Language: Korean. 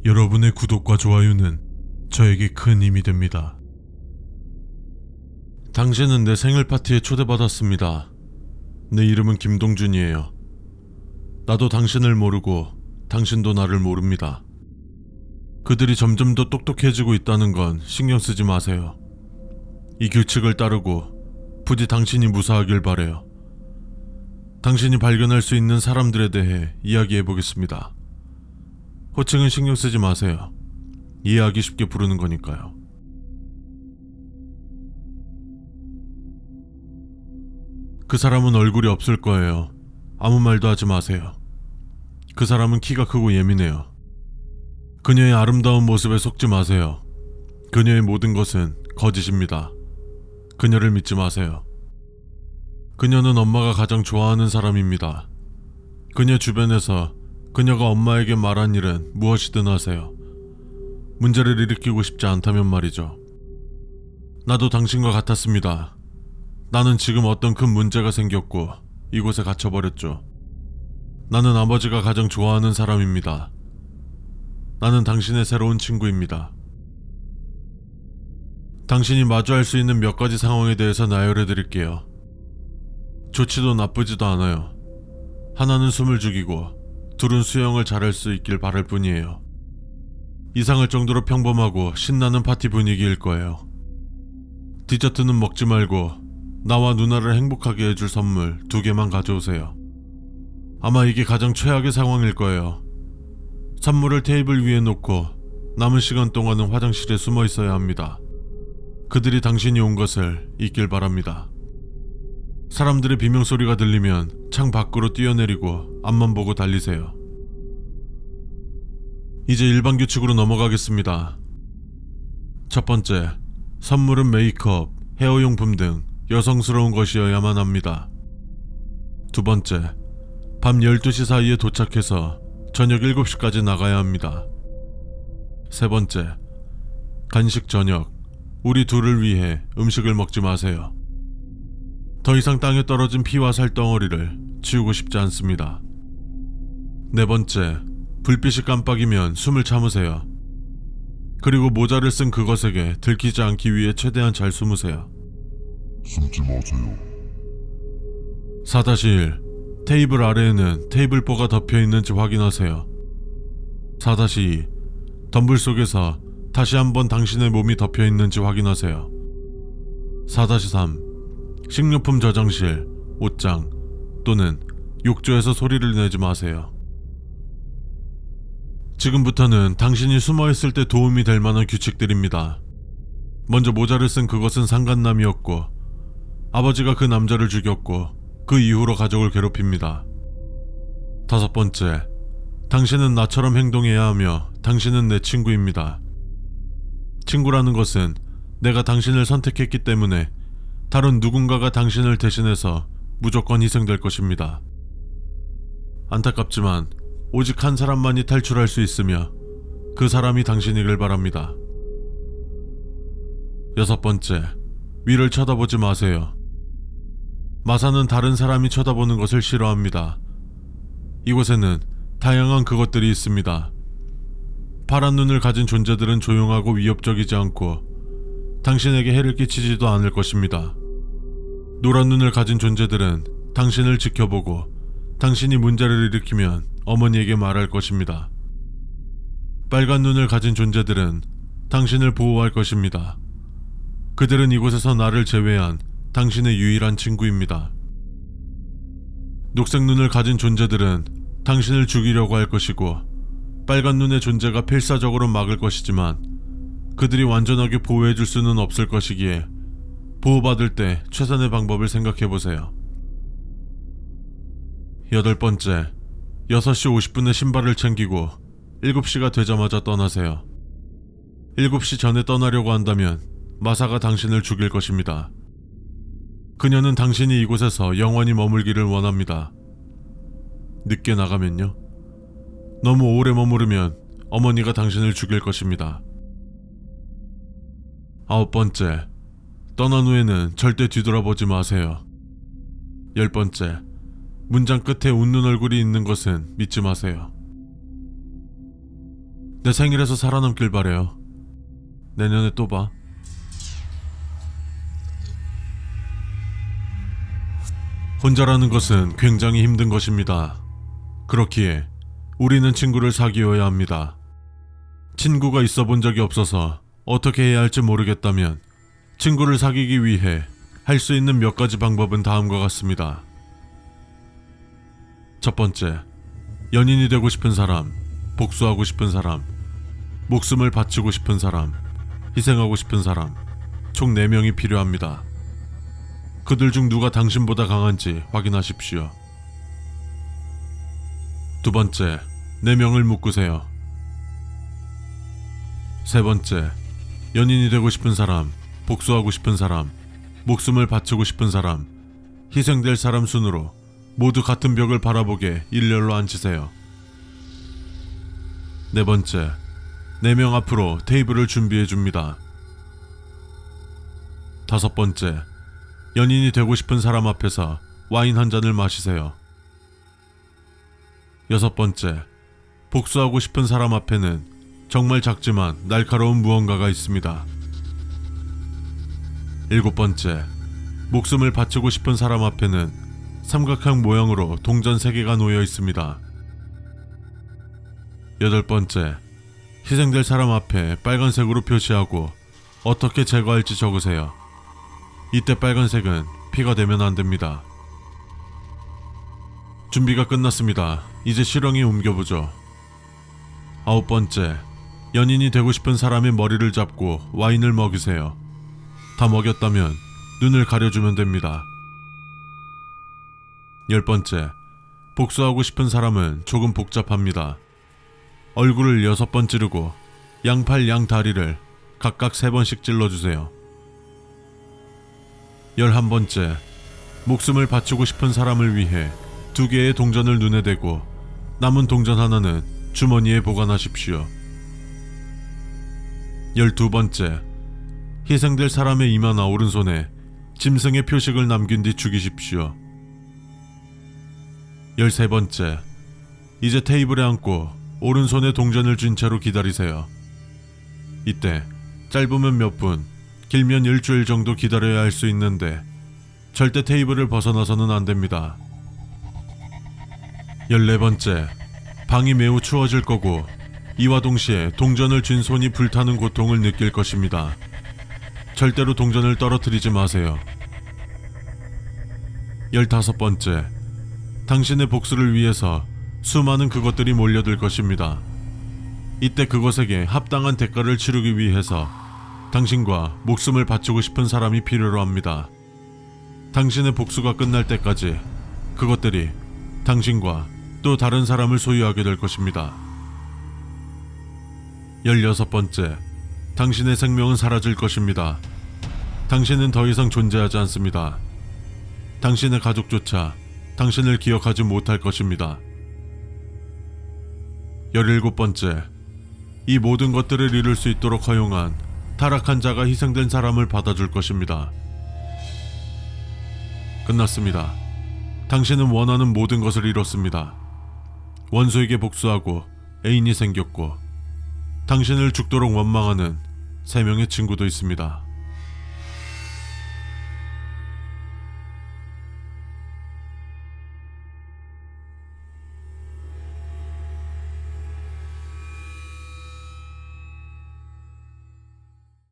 여러분의 구독과 좋아요는 저에게 큰 힘이 됩니다. 당신은 내 생일 파티에 초대받았습니다. 내 이름은 김동준이에요. 나도 당신을 모르고 당신도 나를 모릅니다. 그들이 점점 더 똑똑해지고 있다는 건 신경 쓰지 마세요. 이 규칙을 따르고 부디 당신이 무사하길 바래요. 당신이 발견할 수 있는 사람들에 대해 이야기해 보겠습니다. 호칭은 신경 쓰지 마세요. 이해하기 쉽게 부르는 거니까요. 그 사람은 얼굴이 없을 거예요. 아무 말도 하지 마세요. 그 사람은 키가 크고 예민해요. 그녀의 아름다운 모습에 속지 마세요. 그녀의 모든 것은 거짓입니다. 그녀를 믿지 마세요. 그녀는 엄마가 가장 좋아하는 사람입니다. 그녀 주변에서 그녀가 엄마에게 말한 일은 무엇이든 하세요. 문제를 일으키고 싶지 않다면 말이죠. 나도 당신과 같았습니다. 나는 지금 어떤 큰 문제가 생겼고 이곳에 갇혀버렸죠. 나는 아버지가 가장 좋아하는 사람입니다. 나는 당신의 새로운 친구입니다. 당신이 마주할 수 있는 몇 가지 상황에 대해서 나열해 드릴게요. 좋지도 나쁘지도 않아요. 하나는 숨을 죽이고 둘은 수영을 잘할 수 있길 바랄 뿐이에요. 이상할 정도로 평범하고 신나는 파티 분위기일 거예요. 디저트는 먹지 말고 나와 누나를 행복하게 해줄 선물 2개만 가져오세요. 아마 이게 가장 최악의 상황일 거예요. 선물을 테이블 위에 놓고 남은 시간 동안은 화장실에 숨어 있어야 합니다. 그들이 당신이 온 것을 잊길 바랍니다. 사람들의 비명소리가 들리면 창 밖으로 뛰어내리고 앞만 보고 달리세요. 이제 일반 규칙으로 넘어가겠습니다. 첫 번째, 선물은 메이크업, 헤어용품 등 여성스러운 것이어야만 합니다. 두 번째, 밤 12시 사이에 도착해서 저녁 7시까지 나가야 합니다. 세 번째, 간식 저녁, 우리 둘을 위해 음식을 먹지 마세요. 더 이상 땅에 떨어진 피와 살덩어리를 치우고 싶지 않습니다. 네 번째, 불빛이 깜빡이면 숨을 참으세요. 그리고 모자를 쓴 그것에게 들키지 않기 위해 최대한 잘 숨으세요. 숨지 마세요. 4-1. 테이블 아래에는 테이블보가 덮여 있는지 확인하세요. 4-2. 덤불 속에서 다시 한번 당신의 몸이 덮여 있는지 확인하세요. 4-3. 식료품 저장실, 옷장 또는 욕조에서 소리를 내지 마세요. 지금부터는 당신이 숨어있을 때 도움이 될 만한 규칙들입니다. 먼저 모자를 쓴 그것은 상간남이었고 아버지가 그 남자를 죽였고 그 이후로 가족을 괴롭힙니다. 5번째, 당신은 나처럼 행동해야 하며 당신은 내 친구입니다. 친구라는 것은 내가 당신을 선택했기 때문에 다른 누군가가 당신을 대신해서 무조건 희생될 것입니다. 안타깝지만 오직 한 사람만이 탈출할 수 있으며 그 사람이 당신이길 바랍니다. 6번째, 위를 쳐다보지 마세요. 마사는 다른 사람이 쳐다보는 것을 싫어합니다. 이곳에는 다양한 그것들이 있습니다. 파란 눈을 가진 존재들은 조용하고 위협적이지 않고 당신에게 해를 끼치지도 않을 것입니다. 노란 눈을 가진 존재들은 당신을 지켜보고 당신이 문제를 일으키면 어머니에게 말할 것입니다. 빨간 눈을 가진 존재들은 당신을 보호할 것입니다. 그들은 이곳에서 나를 제외한 당신의 유일한 친구입니다. 녹색 눈을 가진 존재들은 당신을 죽이려고 할 것이고 빨간 눈의 존재가 필사적으로 막을 것이지만 그들이 완전하게 보호해줄 수는 없을 것이기에 보호받을 때 최선의 방법을 생각해보세요. 8번째, 6시 50분에 신발을 챙기고 7시가 되자마자 떠나세요. 7시 전에 떠나려고 한다면 마사가 당신을 죽일 것입니다. 그녀는 당신이 이곳에서 영원히 머물기를 원합니다. 늦게 나가면요? 너무 오래 머무르면 어머니가 당신을 죽일 것입니다. 9번째, 떠난 후에는 절대 뒤돌아보지 마세요. 10번째, 문장 끝에 웃는 얼굴이 있는 것은 믿지 마세요. 내 생일에서 살아남길 바래요. 내년에 또 봐. 혼자라는 것은 굉장히 힘든 것입니다. 그렇기에 우리는 친구를 사귀어야 합니다. 친구가 있어 본 적이 없어서 어떻게 해야 할지 모르겠다면 친구를 사귀기 위해 할 수 있는 몇 가지 방법은 다음과 같습니다. 첫 번째, 연인이 되고 싶은 사람, 복수하고 싶은 사람, 목숨을 바치고 싶은 사람, 희생하고 싶은 사람, 총 4명이 필요합니다. 그들 중 누가 당신보다 강한지 확인하십시오. 두 번째, 4명을 묶으세요. 세 번째, 연인이 되고 싶은 사람, 복수하고 싶은 사람, 목숨을 바치고 싶은 사람, 희생될 사람 순으로 모두 같은 벽을 바라보게 일렬로 앉히세요. 네 번째, 4명 앞으로 테이블을 준비해 줍니다. 다섯 번째, 연인이 되고 싶은 사람 앞에서 와인 한 잔을 마시세요. 여섯 번째, 복수하고 싶은 사람 앞에는 정말 작지만 날카로운 무언가가 있습니다. 일곱 번째, 목숨을 바치고 싶은 사람 앞에는 삼각형 모양으로 동전 3개가 놓여 있습니다. 여덟 번째, 희생될 사람 앞에 빨간색으로 표시하고 어떻게 제거할지 적으세요. 이때 빨간색은 피가 되면 안 됩니다. 준비가 끝났습니다. 이제 실형에 옮겨보죠. 아홉 번째, 연인이 되고 싶은 사람의 머리를 잡고 와인을 먹이세요. 다 먹였다면 눈을 가려주면 됩니다. 열 번째, 복수하고 싶은 사람은 조금 복잡합니다. 얼굴을 6번 찌르고 양팔 양다리를 각각 3번씩 찔러주세요. 11번째, 목숨을 바치고 싶은 사람을 위해 2개의 동전을 눈에 대고 남은 동전 하나는 주머니에 보관하십시오. 12번째, 희생될 사람의 이마나 오른손에 짐승의 표식을 남긴 뒤 죽이십시오. 13번째, 이제 테이블에 앉고 오른손에 동전을 쥔 채로 기다리세요. 이때 짧으면 몇 분, 길면 일주일 정도 기다려야 할 수 있는데 절대 테이블을 벗어나서는 안 됩니다. 14번째, 방이 매우 추워질 거고 이와 동시에 동전을 쥔 손이 불타는 고통을 느낄 것입니다. 절대로 동전을 떨어뜨리지 마세요. 15번째, 당신의 복수를 위해서 수많은 그것들이 몰려들 것입니다. 이때 그것에게 합당한 대가를 치르기 위해서 당신과 목숨을 바치고 싶은 사람이 필요로 합니다. 당신의 복수가 끝날 때까지 그것들이 당신과 또 다른 사람을 소유하게 될 것입니다. 16번째, 당신의 생명은 사라질 것입니다. 당신은 더 이상 존재하지 않습니다. 당신의 가족조차 당신을 기억하지 못할 것입니다. 17번째, 이 모든 것들을 이룰 수 있도록 허용한 타락한 자가 희생된 사람을 받아줄 것입니다. 끝났습니다. 당신은 원하는 모든 것을 이뤘습니다. 원수에게 복수하고 애인이 생겼고 당신을 죽도록 원망하는 3명의 친구도 있습니다.